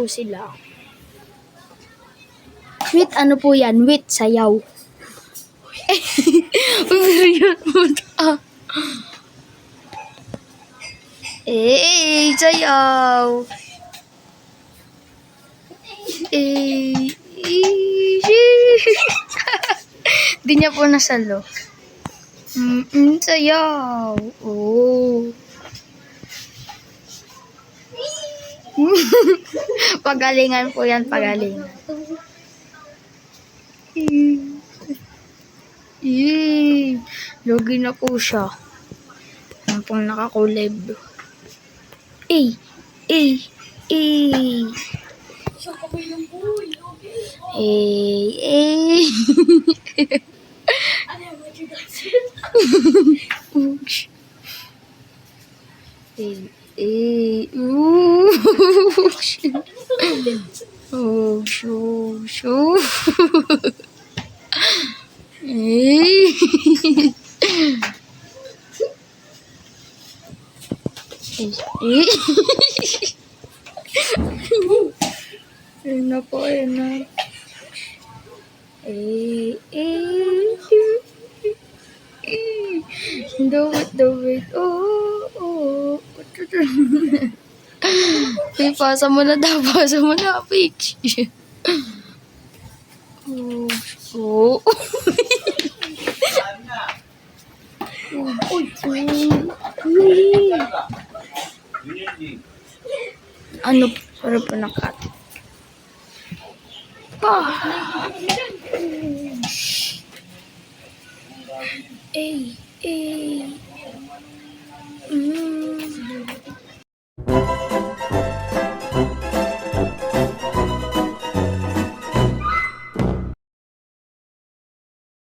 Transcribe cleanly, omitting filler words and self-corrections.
po sila. Wait, ano po yan? Wait, sayaw. Period mo ta. Sayaw. Di niya po nasalo. Sayaw. Oh. Pagalingan po yan, pagalingan. Logi na po siya. Yan pong nakakulib. Eh. Ayun na po, ayun na. Do it. Oh. Pasa mo na, Peach. Oh. Ano, sarap pa nakat. Ay.